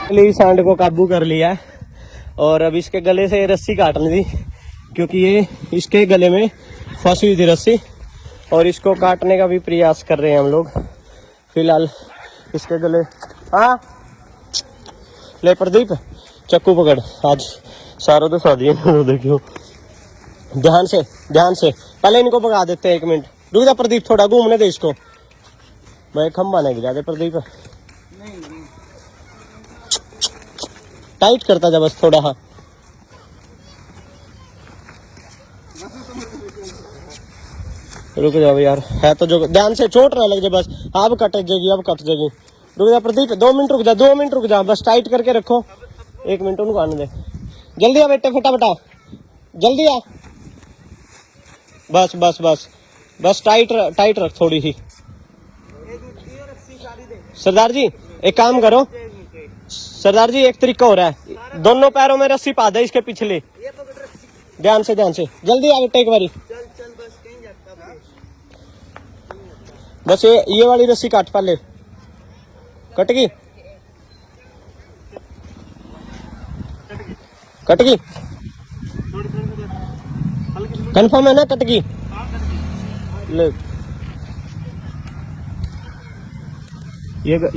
सांड को काबू कर लिया है और अब इसके गले से रस्सी काटनी थी क्योंकि ये इसके गले में फंसी हुई थी रस्सी और इसको काटने का भी प्रयास कर रहे हैं हम लोग। फिलहाल इसके गले ले प्रदीप चक्कू पकड़, आज सारों तो शादी देखियो। ध्यान से पहले इनको भगा देते हैं। 1 मिनट रुक जा प्रदीप, थोड़ा घूमने दे इसको। मैं खंबा नहीं गिरा दे प्रदीप, टाइट करता जा बस थोड़ा। हाँ रुक जाओ यार, है तो जो ध्यान से, चोट ना लग जाए बस। अब कट जाएगी। रुक जा प्रदीप, 2 मिनट रुक जा बस, टाइट करके रखो। 1 मिनट उनको आने दे। जल्दी आ बेटे, फटाफट जल्दी आ। बस टाइट रख थोड़ी सी। सरदार जी एक काम करो, सरदार जी एक तरीका हो रहा है, दोनों पैरों में रस्सी पा दे इसके पिछले। ध्यान से जल्दी आ बेटे एक बारी। बस ये वाली रस्सी काट, पहले कट गई कंफर्म है ना? कट गई ले,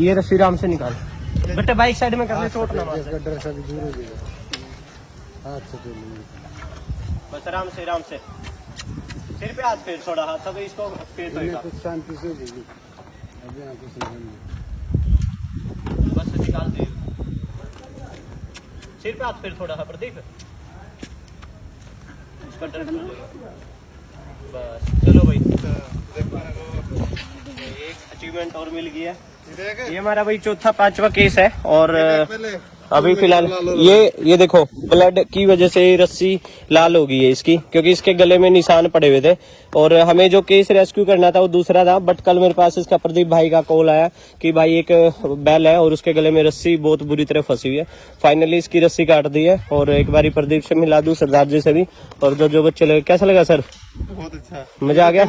ये रस्सी राम से निकाल बेटे, बाइक साइड में कर ले, चोट ना मार। बस आराम से सिर पे हाथ फेर, थोड़ा हाथ तब इसको फेर होगा। बस निकाल दे, सिर पे हाथ फेर थोड़ा सा प्रदीप, इसका डर बस। चलो भाई, एक अचीवमेंट और मिल गया। ये हमारा भाई 4था-5वां केस है और अभी फिलहाल ये देखो, ब्लड की वजह से रस्सी लाल हो गई है इसकी, क्योंकि इसके गले में निशान पड़े हुए थे। और हमें जो केस रेस्क्यू करना था वो दूसरा था, बट कल मेरे पास इसका प्रदीप भाई का कॉल आया कि भाई एक बैल है और उसके गले में रस्सी बहुत बुरी तरह फंसी हुई है। फाइनली इसकी रस्सी काट दी है और एक बारी प्रदीप से मिला दूं, सरदार जी से भी, और जो बच्चे लगे। कैसा लगा सर? बहुत अच्छा, मजा आ गया।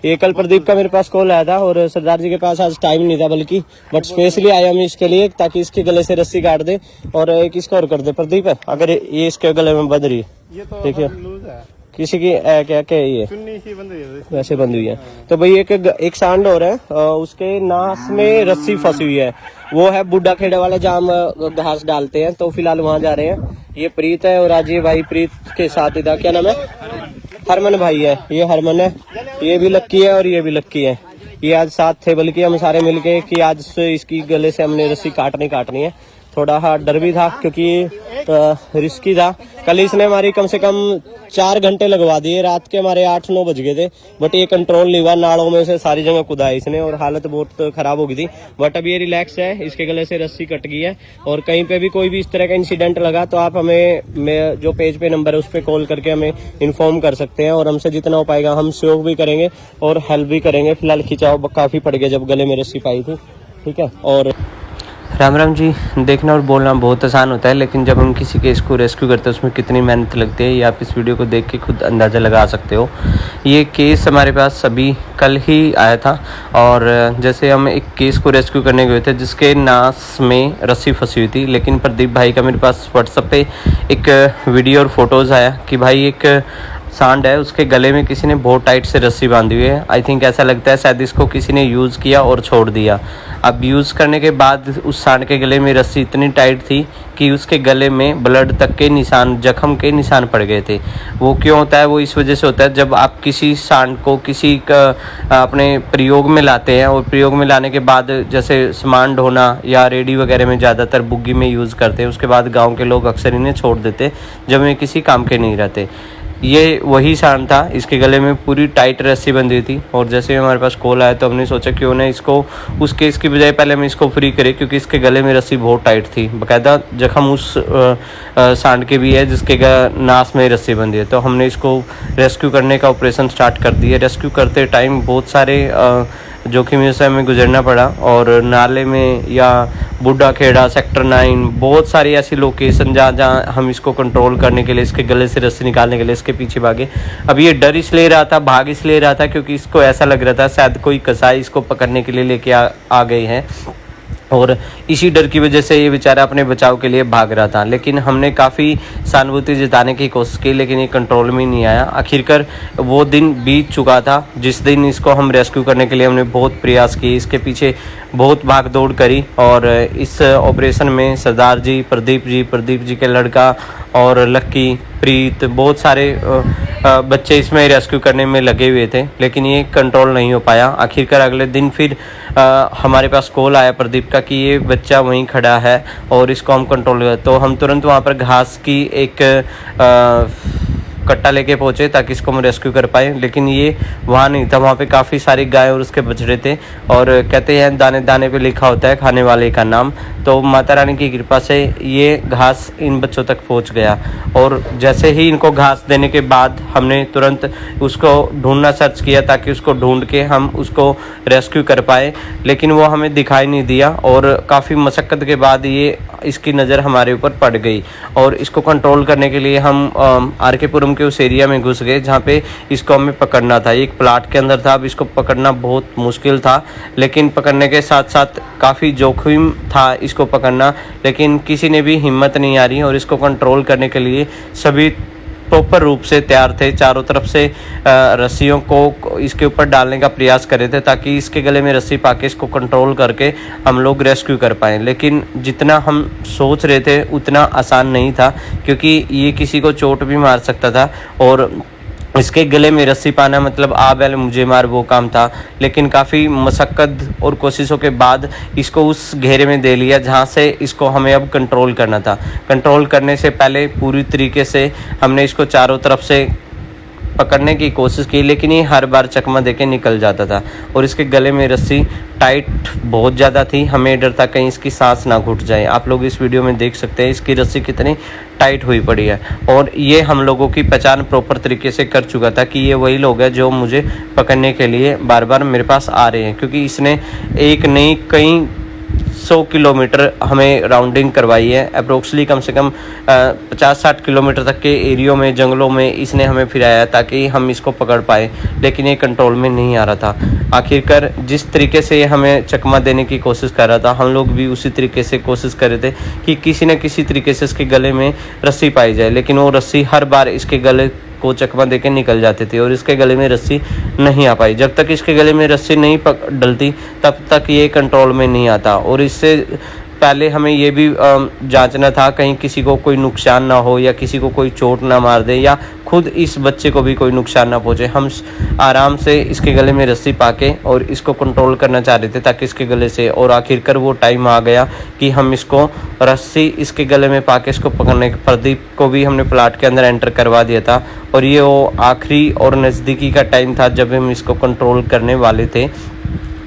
ये कल प्रदीप का मेरे पास कॉल आया था और सरदार जी के पास आज टाइम नहीं था, बल्कि बट स्पेशली आया हम इसके लिए ताकि इसके गले से रस्सी काट दे और एक इसका और कर दे। प्रदीप है, अगर ये इसके गले में बंध रही है, तो देखिए किसी की क्या ये चुन्नी सी बंध रही है, वैसे बंधी हुई है। तो भाई एक सांड और है, उसके नास में रस्सी फंसी हुई है। वो है बुड्ढा खेड़ा वाला, जहाँ हम घास डालते हैं। तो फिलहाल वहां जा रहे हैं। ये प्रीत है और आज ये भाई प्रीत के साथ ही था, क्या नाम है? हरमन भाई है, ये हरमन है, ये भी लक्की है और ये भी लक्की है। ये आज साथ थे, बल्कि हम सारे मिलके कि आज से इसकी गले से हमने रस्सी काटनी है। थोड़ा हाँ डर भी था क्योंकि रिस्की था। कल इसने हमारी कम से कम 4 घंटे लगवा दिए, रात के हमारे 8-9 बज गए थे, बट ये कंट्रोल नहीं हुआ। नालों में से सारी जगह कुदा है इसने और हालत बहुत खराब हो गई थी। बट अब ये रिलैक्स है, इसके गले से रस्सी कट गई है। और कहीं पे भी कोई भी इस तरह का इंसिडेंट लगा तो आप हमें जो पेज पे नंबर है उस पर कॉल करके हमें इन्फॉर्म कर सकते हैं और हमसे जितना हो पाएगा हम सहयोग भी करेंगे और हेल्प भी करेंगे। फिलहाल खिंचाव काफी पड़ गया जब गले में रस्सी पाई थी, ठीक है। और राम जी, देखना और बोलना बहुत आसान होता है, लेकिन जब हम किसी केस को रेस्क्यू करते हैं उसमें कितनी मेहनत लगती है ये आप इस वीडियो को देख के खुद अंदाज़ा लगा सकते हो। ये केस हमारे पास अभी कल ही आया था और जैसे हम एक केस को रेस्क्यू करने गए थे जिसके नास में रस्सी फंसी हुई थी, लेकिन प्रदीप भाई का मेरे पास व्हाट्सएप पे एक वीडियो और फोटोज़ आया कि भाई एक सांड है, उसके गले में किसी ने बहुत टाइट से रस्सी बांधी हुई है। आई थिंक ऐसा लगता है शायद इसको किसी ने यूज़ किया और छोड़ दिया। अब यूज़ करने के बाद उस सांड के गले में रस्सी इतनी टाइट थी कि उसके गले में ब्लड तक के निशान, जख्म के निशान पड़ गए थे। वो क्यों होता है? वो इस वजह से होता है जब आप किसी सांड को किसी का अपने प्रयोग में लाते हैं और प्रयोग में लाने के बाद जैसे सामान ढोना या रेडी वगैरह में ज़्यादातर बुग्गी में यूज़ करते हैं, उसके बाद गाँव के लोग अक्सर इन्हें छोड़ देते जब ये किसी काम के नहीं रहते। ये वही सांड था, इसके गले में पूरी टाइट रस्सी बंधी हुई थी और जैसे हमारे पास कॉल आया तो हमने सोचा क्यों ना इसको उस केस की बजाय पहले हम इसको फ्री करें, क्योंकि इसके गले में रस्सी बहुत टाइट थी। बाकायदा जख्म उस सांड के भी है जिसके नास में रस्सी बंधी है। तो हमने इसको रेस्क्यू करने का ऑपरेशन स्टार्ट कर दिया। रेस्क्यू करते टाइम बहुत सारे जोखिम से हमें गुजरना पड़ा और नाले में या बुड्ढा खेड़ा, सेक्टर 9, बहुत सारी ऐसी लोकेशन जहाँ हम इसको कंट्रोल करने के लिए, इसके गले से रस्सी निकालने के लिए इसके पीछे भागे। अब ये डर इसलिए रहा था, भाग इसलिए रहा था क्योंकि इसको ऐसा लग रहा था शायद कोई कसाई इसको पकड़ने के लिए लेके आ गए हैं। और इसी डर की वजह से ये बेचारा अपने बचाव के लिए भाग रहा था। लेकिन हमने काफ़ी सहानुभूति जताने की कोशिश की, लेकिन ये कंट्रोल में नहीं आया। आखिरकार वो दिन बीत चुका था जिस दिन इसको हम रेस्क्यू करने के लिए हमने बहुत प्रयास किए, इसके पीछे बहुत भाग दौड़ करी। और इस ऑपरेशन में सरदार जी, प्रदीप जी के लड़का और लक्की, प्रीत, बहुत सारे बच्चे इसमें रेस्क्यू करने में लगे हुए थे, लेकिन ये कंट्रोल नहीं हो पाया। आखिरकार अगले दिन फिर हमारे पास कॉल आया प्रदीप का कि ये बच्चा वहीं खड़ा है और इसको हम कंट्रोल कर, तो हम तुरंत वहाँ पर घास की एक कट्टा लेके पहुंचे ताकि इसको हम रेस्क्यू कर पाए। लेकिन ये वहाँ नहीं था, वहाँ पे काफ़ी सारी गाय और उसके बछड़े थे। और कहते हैं दाने दाने पे लिखा होता है खाने वाले का नाम। तो माता रानी की कृपा से ये घास इन बच्चों तक पहुँच गया। और जैसे ही इनको घास देने के बाद हमने तुरंत उसको ढूंढना सर्च किया ताकि उसको ढूंढ के हम उसको रेस्क्यू कर पाए, लेकिन वो हमें दिखाई नहीं दिया। और काफ़ी मशक्क़त के बाद ये इसकी नज़र हमारे ऊपर पड़ गई और इसको कंट्रोल करने के लिए हम आर के पुरम के उस एरिया में घुस गए जहाँ पे इसको हमें पकड़ना था। एक प्लाट के अंदर था, अब इसको पकड़ना बहुत मुश्किल था, लेकिन पकड़ने के साथ साथ काफ़ी जोखिम था इसको पकड़ना, लेकिन किसी ने भी हिम्मत नहीं आ रही। और इसको कंट्रोल करने के लिए सभी प्रॉपर रूप से तैयार थे, चारों तरफ से रस्सियों को इसके ऊपर डालने का प्रयास कर रहे थे ताकि इसके गले में रस्सी पाके इसको कंट्रोल करके हम लोग रेस्क्यू कर पाएँ। लेकिन जितना हम सोच रहे थे उतना आसान नहीं था, क्योंकि ये किसी को चोट भी मार सकता था। और इसके गले में रस्सी पाना मतलब आ बैल मुझे मार वो काम था। लेकिन काफ़ी मशक्क़त और कोशिशों के बाद इसको उस घेरे में दे लिया जहाँ से इसको हमें अब कंट्रोल करना था। कंट्रोल करने से पहले पूरी तरीके से हमने इसको चारों तरफ से पकड़ने की कोशिश की, लेकिन ये हर बार चकमा देके निकल जाता था। और इसके गले में रस्सी टाइट बहुत ज़्यादा थी, हमें डर था कहीं इसकी सांस ना घुट जाए। आप लोग इस वीडियो में देख सकते हैं इसकी रस्सी कितनी टाइट हुई पड़ी है। और ये हम लोगों की पहचान प्रॉपर तरीके से कर चुका था कि ये वही लोग हैं जो मुझे पकड़ने के लिए बार बार मेरे पास आ रहे हैं, क्योंकि इसने एक नहीं कई 100 किलोमीटर हमें राउंडिंग करवाई है। अप्रोक्सली कम से कम 50-60 किलोमीटर तक के एरियो में, जंगलों में इसने हमें फिराया ताकि हम इसको पकड़ पाए, लेकिन ये कंट्रोल में नहीं आ रहा था। आखिरकार जिस तरीके से ये हमें चकमा देने की कोशिश कर रहा था, हम लोग भी उसी तरीके से कोशिश कर रहे थे कि किसी न किसी तरीके से इसके गले में रस्सी पाई जाए, लेकिन वो रस्सी हर बार इसके गले को चकमा देके निकल जाती थी और इसके गले में रस्सी नहीं आ पाई। जब तक इसके गले में रस्सी नहीं डलती तब तक ये कंट्रोल में नहीं आता। और इससे पहले हमें ये भी जांचना था कहीं किसी को कोई नुकसान ना हो या किसी को कोई चोट ना मार दे या खुद इस बच्चे को भी कोई नुकसान ना पहुंचे। हम आराम से इसके गले में रस्सी पाके और इसको कंट्रोल करना चाह रहे थे ताकि इसके गले से, और आखिरकार वो टाइम आ गया कि हम इसको रस्सी इसके गले में पाके इसको पकड़ने। प्रदीप को भी हमने प्लाट के अंदर एंटर करवा दिया था और ये वो आखिरी और नज़दीकी का टाइम था जब हम इसको कंट्रोल करने वाले थे,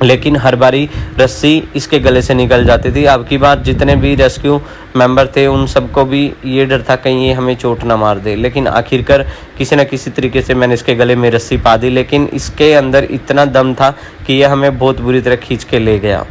लेकिन हर बारी रस्सी इसके गले से निकल जाती थी। अब की बार जितने भी रेस्क्यू मेंबर थे उन सबको भी ये डर था कहीं ये हमें चोट ना मार दे, लेकिन आखिरकार किसी न किसी तरीके से मैंने इसके गले में रस्सी पा दी। लेकिन इसके अंदर इतना दम था कि ये हमें बहुत बुरी तरह खींच के ले गया।